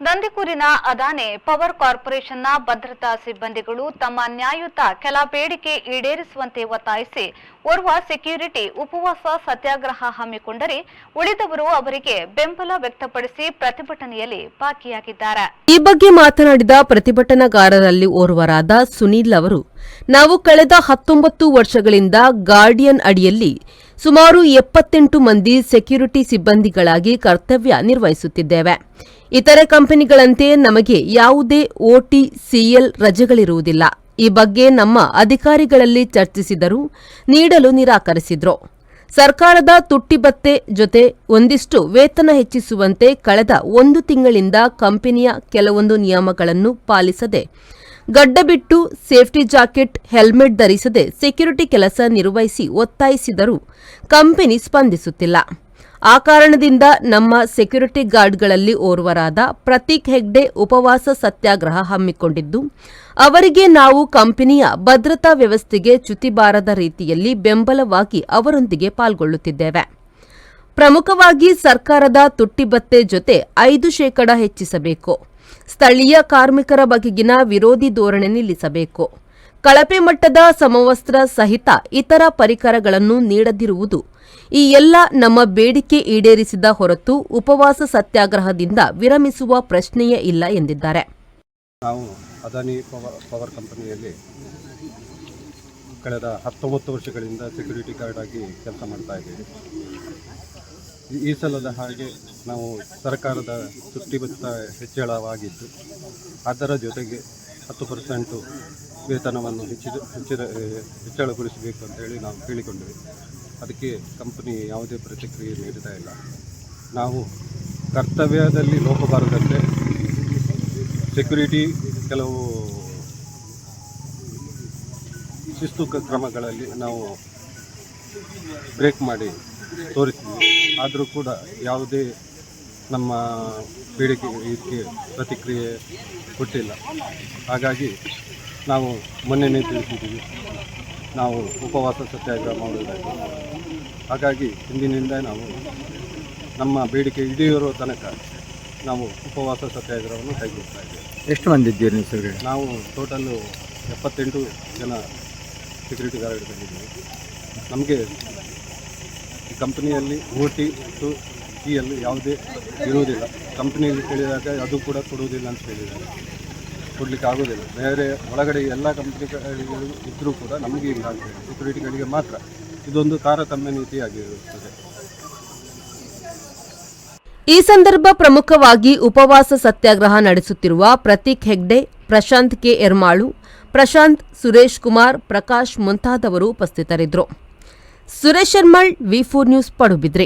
ನಂದಿಕೂರಿನ ಅದಾನೆ power ಕಾರ್ಪೊರೇಷನ್ನ ಭದ್ರತಾ ಸಿಬ್ಬಂದಿಗಳು ತಮ್ಮ ನ್ಯಾಯಯುತ ಕೆಲ ಬೇಡಿಕೆ ಈಡೇರಿಸುವಂತೆ ಒತ್ತಾಯಿಸಿ ಓರ್ವ ಸೆಕ್ಯೂರಿಟಿ ಉಪವಾಸ ಸತ್ಯಾಗ್ರಹ ಹಮ್ಮಿಕೊಂಡರೆ ಉಳಿದವರು ಅವರಿಗೆ ಬೆಂಬಲ ವ್ಯಕ್ತಪಡಿಸಿ ಪ್ರತಿಭಟನೆಯಲ್ಲಿ ಭಾಗಿಯಾಗಿದ್ದಾರೆ. ಈ ಬಗ್ಗೆ ಮಾತನಾಡಿದ ಪ್ರತಿಭಟನಾಕಾರರಲ್ಲಿ ಓರ್ವರಾದ ಸುನೀಲ್ ಅವರು, ನಾವು ಕಳೆದ 19 ವರ್ಷಗಳಿಂದ ಗಾರ್ಡಿಯನ್ ಅಡಿಯಲ್ಲಿ ಸುಮಾರು 78 ಮಂದಿ ಸೆಕ್ಯೂರಿಟಿ ಸಿಬ್ಬಂದಿಗಳಾಗಿ ಕರ್ತವ್ಯ ನಿರ್ವಹಿಸುತ್ತಿದ್ದೇವೆ. ಇತರೆ ಕಂಪನಿಗಳಂತೆ ನಮಗೆ ಯಾವುದೇ ಓಟಿ, ಸಿಎಲ್ ರಜೆಗಳಿರುವುದಿಲ್ಲ. ಈ ಬಗ್ಗೆ ನಮ್ಮ ಅಧಿಕಾರಿಗಳಲ್ಲಿ ಚರ್ಚಿಸಿದರೂ ನೀಡಲು ನಿರಾಕರಿಸಿದ್ರು. ಸರ್ಕಾರದ ತುಟ್ಟಿಭತ್ಯೆ ಜೊತೆ ಒಂದಿಷ್ಟು ವೇತನ ಹೆಚ್ಚಿಸುವಂತೆ ಕಳೆದ 1 ತಿಂಗಳಿಂದ ಕಂಪನಿಯ ಕೆಲವೊಂದು ನಿಯಮಗಳನ್ನು ಪಾಲಿಸದೆ, ಗಡ್ಡಬಿಟ್ಟು, ಸೇಫ್ಟಿ ಜಾಕೆಟ್, ಹೆಲ್ಮೆಟ್ ಧರಿಸದೆ ಸೆಕ್ಯೂರಿಟಿ ಕೆಲಸ ನಿರ್ವಹಿಸಿ ಒತ್ತಾಯಿಸಿದರೂ ಕಂಪನಿ ಸ್ಪಂದಿಸುತ್ತಿಲ್ಲ. ಆ ಕಾರಣದಿಂದ ನಮ್ಮ ಸೆಕ್ಯೂರಿಟಿ ಗಾರ್ಡ್ಗಳಲ್ಲಿ ಓರ್ವರಾದ ಪ್ರತೀಕ್ ಹೆಗ್ಡೆ ಉಪವಾಸ ಸತ್ಯಾಗ್ರಹ ಹಮ್ಮಿಕೊಂಡಿದ್ದು, ಅವರಿಗೆ ನಾವು ಕಂಪನಿಯ ಭದ್ರತಾ ವ್ಯವಸ್ಥೆಗೆ ಚ್ಯುತಿ ಬಾರದ ರೀತಿಯಲ್ಲಿ ಬೆಂಬಲವಾಗಿ ಅವರೊಂದಿಗೆ ಪಾಲ್ಗೊಳ್ಳುತ್ತಿದ್ದೇವೆ. ಪ್ರಮುಖವಾಗಿ ಸರ್ಕಾರದ ತುಟ್ಟಿಭತ್ಯೆ ಜೊತೆ 5% ಹೆಚ್ಚಿಸಬೇಕು. ಸ್ಥಳೀಯ ಕಾರ್ಮಿಕರ ಬಗೆಗಿನ ವಿರೋಧಿ ಧೋರಣೆ ನಿಲ್ಲಿಸಬೇಕು. ಕಳಪೆ ಮಟ್ಟದ ಸಮವಸ್ತ್ರ ಸಹಿತ ಇತರ ಪರಿಕರಗಳನ್ನು ನೀಡದಿರುವುದು, ಈ ಎಲ್ಲ ನಮ್ಮ ಬೇಡಿಕೆ ಈಡೇರಿಸಿದ ಹೊರತು ಉಪವಾಸ ಸತ್ಯಾಗ್ರಹದಿಂದ ವಿರಮಿಸುವ ಪ್ರಶ್ನೆಯೇ ಇಲ್ಲ ಎಂದಿದ್ದಾರೆ. ನಾವು ಅದಾನಿ ಪವರ್ ಕಂಪನಿಯಲ್ಲಿ ಕಳೆದ 19 ವರ್ಷಗಳಿಂದ ಸೆಕ್ಯೂರಿಟಿ ಗಾರ್ಡ್ ಆಗಿ ಕೆಲಸ ಮಾಡ್ತಾ ಇದ್ದೀವಿ. ಈ ಸಲದ ಹಾಗೆ ನಾವು ಸರ್ಕಾರದ ತುಟ್ಟಿಭತ್ಯೆ ಹೆಚ್ಚಳವಾಗಿದ್ದು, ಅದರ ಜೊತೆಗೆ 10% ವೇತನವನ್ನು ಹೆಚ್ಚಳಗೊಳಿಸಬೇಕು ಅಂತೇಳಿ ನಾವು ಕೇಳಿಕೊಂಡಿವೆ. ಅದಕ್ಕೆ ಕಂಪನಿ ಯಾವುದೇ ಪ್ರತಿಕ್ರಿಯೆ ನೀಡ್ತಾ ಇಲ್ಲ. ನಾವು ಕರ್ತವ್ಯದಲ್ಲಿ ಲೋಪ ಬಾರದಂತೆ ಸೆಕ್ಯೂರಿಟಿ ಕೆಲವು ಶಿಸ್ತು ಕ್ರಮಗಳಲ್ಲಿ ನಾವು ಬ್ರೇಕ್ ಮಾಡಿ ತೋರಿಸ್ತೀವಿ. ಆದರೂ ಕೂಡ ಯಾವುದೇ ನಮ್ಮ ಬೇಡಿಕೆ ಇದಕ್ಕೆ ಪ್ರತಿಕ್ರಿಯೆ ಕೊಟ್ಟಿಲ್ಲ. ಹಾಗಾಗಿ ನಾವು ಮೊನ್ನೆನೇ ತಿಳಿಸಿದ್ದೀವಿ, ನಾವು ಉಪವಾಸ ಸತ್ಯಾಗ್ರಹ ಮಾಡುವುದಾಗಿ. ಹಾಗಾಗಿ ಇಂದಿನಿಂದ ನಾವು ನಮ್ಮ ಬೇಡಿಕೆ ಈಡೇರುವ ತನಕ ನಾವು ಉಪವಾಸ ಸತ್ಯಾಗ್ರಹವನ್ನು ಕೈಗೊಳ್ತಾ ಇದ್ದೇವೆ. ಎಷ್ಟು ಮಂದಿ ಇದ್ದೀರಿ ನೀವು ಸರ್? ನಾವು ಟೋಟಲ್ಲು 78 ಜನ ಸೆಕ್ಯೂರಿಟಿ ಗಾರ್ಡ್ ಬಂದಿದ್ದೀವಿ. ನಮಗೆ ಈ ಕಂಪನಿಯಲ್ಲಿ ಓಟಿ ಮತ್ತು ಸಿಎಲ್ ಯಾವುದೇ ಇರುವುದಿಲ್ಲ. ಕಂಪನಿಯಲ್ಲಿ ಕೇಳಿದಾಗ ಅದು ಕೂಡ ಕೊಡುವುದಿಲ್ಲ ಅಂತ ಹೇಳಿದ್ದಾರೆ. ಕೊಡಲಿಕ್ಕೆ ಆಗೋದಿಲ್ಲ. ಬೇರೆ ಒಳಗಡೆ ಎಲ್ಲ ಕಂಪನಿಗಳು ಇದ್ದರೂ ಕೂಡ ನಮಗೆ ಇಲ್ಲ ಅಂತೇಳಿ, ಸೆಕ್ಯೂರಿಟಿಗಳಿಗೆ ಮಾತ್ರ ಇದೊಂದು ತಾರತಮ್ಯ ನೀತಿಯಾಗಿರುತ್ತದೆ. ಈ ಸಂದರ್ಭ ಪ್ರಮುಖವಾಗಿ ಉಪವಾಸ ಸತ್ಯಾಗ್ರಹ ನಡೆಸುತ್ತಿರುವ ಪ್ರತೀಕ್ ಹೆಗ್ಡೆ, ಪ್ರಶಾಂತ್ ಕೆ ಎರ್ಮಾಳು, ಪ್ರಶಾಂತ್, ಸುರೇಶ್ ಕುಮಾರ್, ಪ್ರಕಾಶ್ ಮುಂತಾದವರು ಉಪಸ್ಥಿತರಿದ್ದರು. ಸುರೇಶ್ ಶರ್ಮಳ್, ವಿ4 ನ್ಯೂಸ್, ಪಡುಬಿದ್ರಿ.